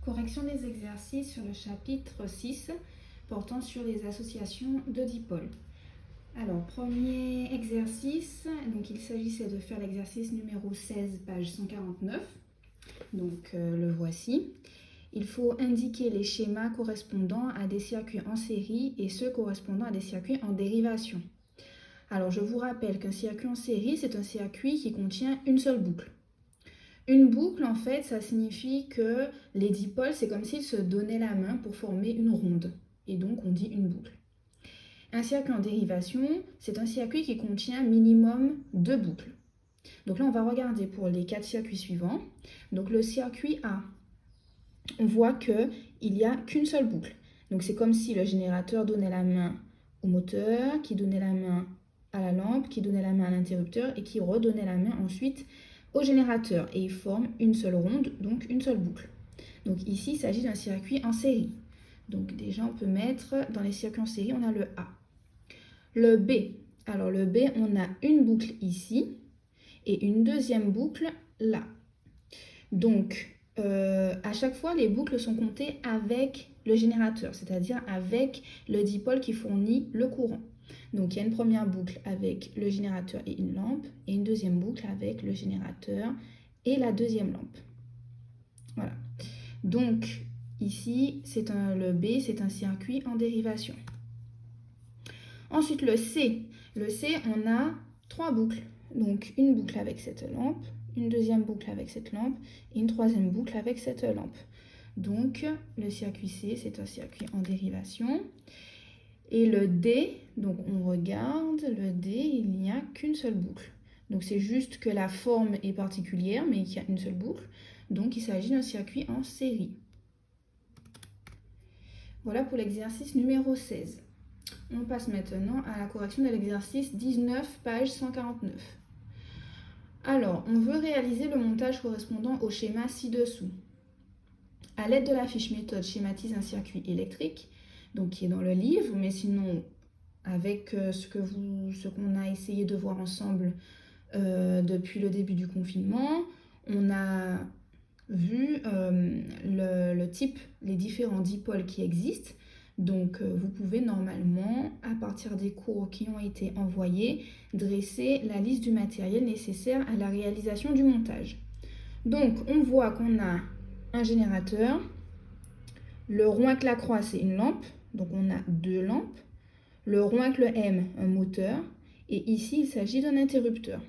Correction des exercices sur le chapitre 6 portant sur les associations de dipôles. Alors, premier exercice, donc il s'agissait de faire l'exercice numéro 16, page 149. Donc, le voici. Il faut indiquer les schémas correspondant à des circuits en série et ceux correspondant à des circuits en dérivation. Alors, je vous rappelle qu'un circuit en série, c'est un circuit qui contient une seule boucle. Une boucle, en fait, ça signifie que les dipôles, c'est comme s'ils se donnaient la main pour former une ronde. Et donc, on dit une boucle. Un circuit en dérivation, c'est un circuit qui contient minimum 2 boucles. Donc là, on va regarder pour les 4 circuits suivants. Donc le circuit A, on voit qu'il n'y a qu'une seule boucle. Donc c'est comme si le générateur donnait la main au moteur, qui donnait la main à la lampe, qui donnait la main à l'interrupteur et qui redonnait la main ensuite au générateur. Et ils forment une seule ronde, donc une seule boucle. Donc ici, il s'agit d'un circuit en série. Donc déjà, on peut mettre dans les circuits en série, on a le A. Le B, alors le B, on a une boucle ici et une deuxième boucle là. Donc, à chaque fois, les boucles sont comptées avec le générateur, c'est-à-dire avec le dipôle qui fournit le courant. Donc, il y a une première boucle avec le générateur et une lampe et une deuxième boucle avec le générateur et la deuxième lampe. Voilà. Donc, ici, le B, c'est un circuit en dérivation. Ensuite, le C. Le C, on a 3 boucles. Donc, une boucle avec cette lampe, une deuxième boucle avec cette lampe et une troisième boucle avec cette lampe. Donc, le circuit C, c'est un circuit en dérivation. Et le D, donc on regarde, le D, il n'y a qu'une seule boucle. Donc, c'est juste que la forme est particulière, mais il y a une seule boucle. Donc, il s'agit d'un circuit en série. Voilà pour l'exercice numéro 16. On passe maintenant à la correction de l'exercice 19, page 149. Alors, on veut réaliser le montage correspondant au schéma ci-dessous. À l'aide de la fiche méthode, schématise un circuit électrique, donc qui est dans le livre, mais sinon, avec ce qu'on a essayé de voir ensemble depuis le début du confinement, on a vu le type, les différents dipôles qui existent. Donc, vous pouvez normalement, à partir des cours qui ont été envoyés, dresser la liste du matériel nécessaire à la réalisation du montage. Donc, on voit qu'on a un générateur, le rond avec la croix, c'est une lampe, donc on a 2 lampes, le rond avec le M, un moteur, et ici, il s'agit d'un interrupteur.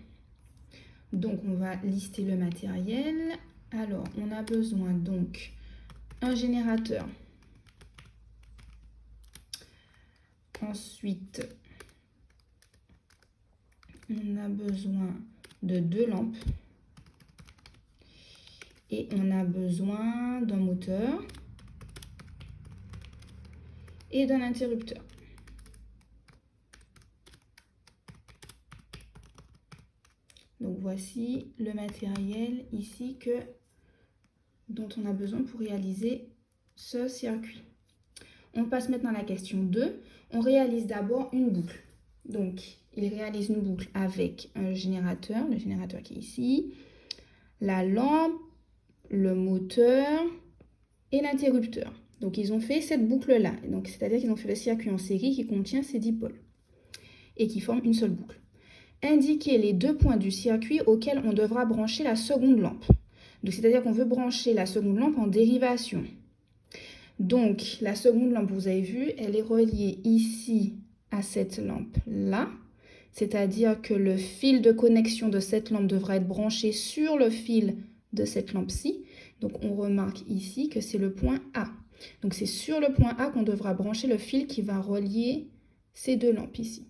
Donc, on va lister le matériel. Alors, on a besoin donc un générateur. Ensuite, on a besoin de 2 lampes et on a besoin d'un moteur et d'un interrupteur. Donc voici le matériel ici dont on a besoin pour réaliser ce circuit. On passe maintenant à la question 2. On réalise d'abord une boucle. Donc, il réalise une boucle avec un générateur, le générateur qui est ici, la lampe, le moteur et l'interrupteur. Donc, ils ont fait cette boucle-là. Donc, c'est-à-dire qu'ils ont fait le circuit en série qui contient ces dipôles et qui forme une seule boucle. Indiquez les 2 points du circuit auxquels on devra brancher la seconde lampe. Donc, c'est-à-dire qu'on veut brancher la seconde lampe en dérivation. Donc, la seconde lampe, vous avez vu, elle est reliée ici à cette lampe-là. C'est-à-dire que le fil de connexion de cette lampe devra être branché sur le fil de cette lampe-ci. Donc, on remarque ici que c'est le point A. Donc, c'est sur le point A qu'on devra brancher le fil qui va relier ces 2 lampes ici.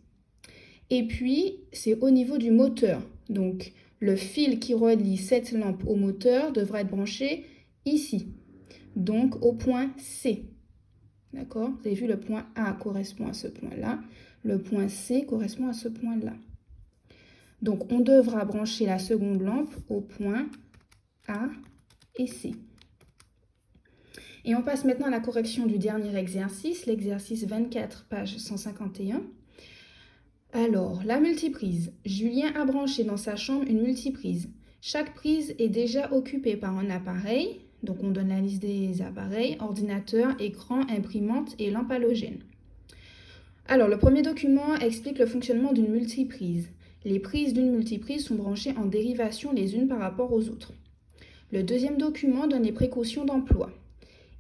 Et puis, c'est au niveau du moteur. Donc, le fil qui relie cette lampe au moteur devra être branché ici. Donc, au point C. D'accord? Vous avez vu, le point A correspond à ce point-là. Le point C correspond à ce point-là. Donc, on devra brancher la seconde lampe au point A et C. Et on passe maintenant à la correction du dernier exercice, l'exercice 24, page 151. Alors, la multiprise. Julien a branché dans sa chambre une multiprise. Chaque prise est déjà occupée par un appareil. Donc on donne la liste des appareils, ordinateur, écran, imprimante et lampe halogène. Alors le premier document explique le fonctionnement d'une multiprise. Les prises d'une multiprise sont branchées en dérivation les unes par rapport aux autres. Le deuxième document donne les précautions d'emploi.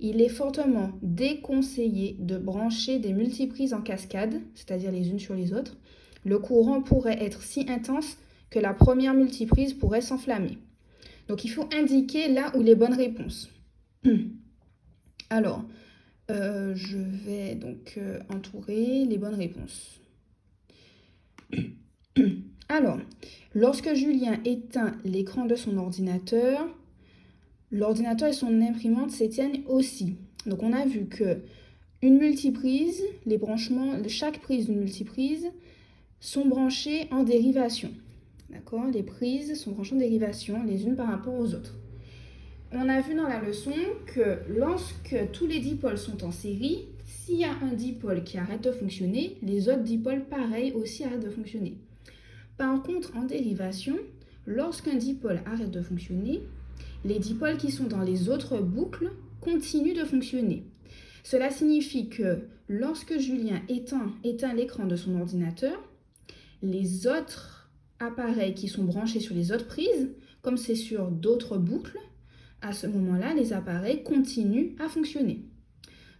Il est fortement déconseillé de brancher des multiprises en cascade, c'est-à-dire les unes sur les autres. Le courant pourrait être si intense que la première multiprise pourrait s'enflammer. Donc il faut indiquer là où les bonnes réponses. Alors, je vais donc entourer les bonnes réponses. Alors, lorsque Julien éteint l'écran de son ordinateur, l'ordinateur et son imprimante s'éteignent aussi. Donc on a vu que une multiprise, les branchements, chaque prise d'une multiprise sont branchées en dérivation. D'accord? Les prises sont branchées en dérivation les unes par rapport aux autres. On a vu dans la leçon que lorsque tous les dipôles sont en série, s'il y a un dipôle qui arrête de fonctionner, les autres dipôles, pareil, aussi arrêtent de fonctionner. Par contre, en dérivation, lorsqu'un dipôle arrête de fonctionner, les dipôles qui sont dans les autres boucles continuent de fonctionner. Cela signifie que lorsque Julien éteint l'écran de son ordinateur, les autres appareils qui sont branchés sur les autres prises, comme c'est sur d'autres boucles, à ce moment-là, les appareils continuent à fonctionner.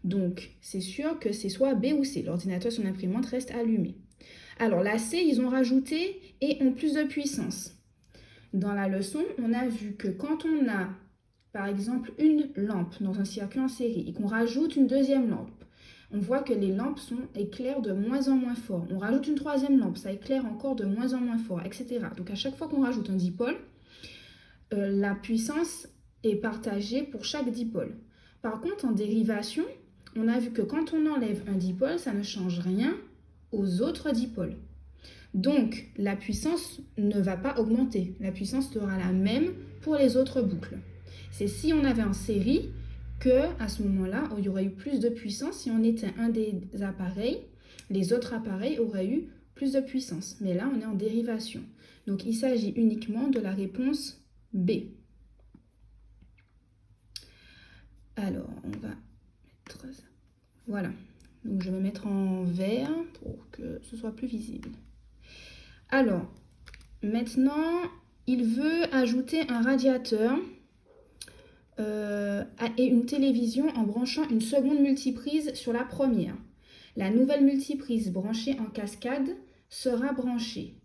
Donc, c'est sûr que c'est soit B ou C. L'ordinateur et son imprimante restent allumés. Alors, la C, ils ont rajouté et ont plus de puissance. Dans la leçon, on a vu que quand on a, par exemple, une lampe dans un circuit en série et qu'on rajoute une deuxième lampe, on voit que les lampes éclairent de moins en moins fort. On rajoute une troisième lampe, ça éclaire encore de moins en moins fort, etc. Donc, à chaque fois qu'on rajoute un dipôle, la puissance est partagée pour chaque dipôle. Par contre, en dérivation, on a vu que quand on enlève un dipôle, ça ne change rien aux autres dipôles. Donc, la puissance ne va pas augmenter. La puissance sera la même pour les autres boucles. C'est si on avait en série qu'à ce moment-là, il y aurait eu plus de puissance. Si on éteint un des appareils, les autres appareils auraient eu plus de puissance. Mais là, on est en dérivation. Donc, il s'agit uniquement de la réponse B. Alors, on va mettre ça. Voilà. Donc, je vais mettre en vert pour que ce soit plus visible. Alors, maintenant, il veut ajouter un radiateur et une télévision en branchant une seconde multiprise sur la première. La nouvelle multiprise branchée en cascade sera branchée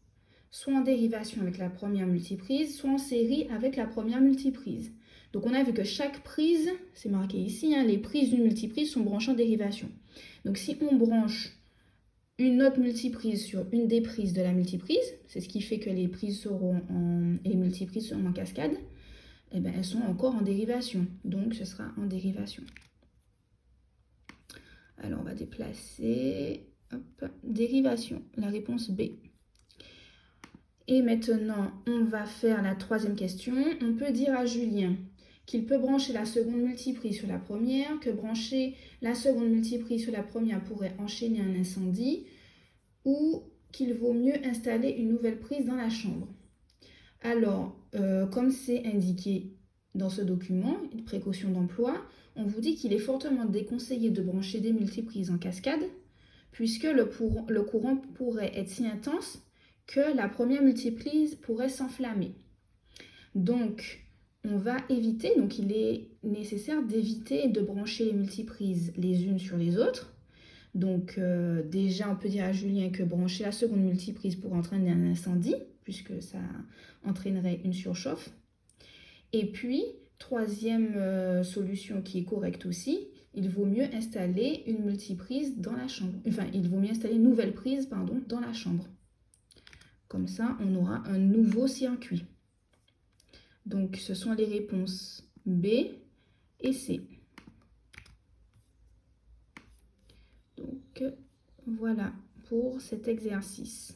soit en dérivation avec la première multiprise, soit en série avec la première multiprise. Donc on a vu que chaque prise, c'est marqué ici, les prises d'une multiprise sont branchées en dérivation. Donc si on branche une autre multiprise sur une des prises de la multiprise, c'est ce qui fait que les prises et les multiprises seront en cascade, et bien elles sont encore en dérivation. Donc ce sera en dérivation. Alors on va déplacer, hop, dérivation, la réponse B. Et maintenant, on va faire la troisième question. On peut dire à Julien qu'il peut brancher la seconde multiprise sur la première, que brancher la seconde multiprise sur la première pourrait enchaîner un incendie, ou qu'il vaut mieux installer une nouvelle prise dans la chambre. Alors, comme c'est indiqué dans ce document, une précaution d'emploi, on vous dit qu'il est fortement déconseillé de brancher des multiprises en cascade, puisque le courant pourrait être si intense que la première multiprise pourrait s'enflammer. Donc, on va éviter, donc il est nécessaire d'éviter de brancher les multiprises les unes sur les autres. Donc, déjà, on peut dire à Julien que brancher la seconde multiprise pourrait entraîner un incendie, puisque ça entraînerait une surchauffe. Et puis, troisième solution qui est correcte aussi, il vaut mieux installer une multiprise dans la chambre. Enfin, il vaut mieux installer une nouvelle prise, dans la chambre. Comme ça, on aura un nouveau circuit. Donc, ce sont les réponses B et C. Donc, voilà pour cet exercice.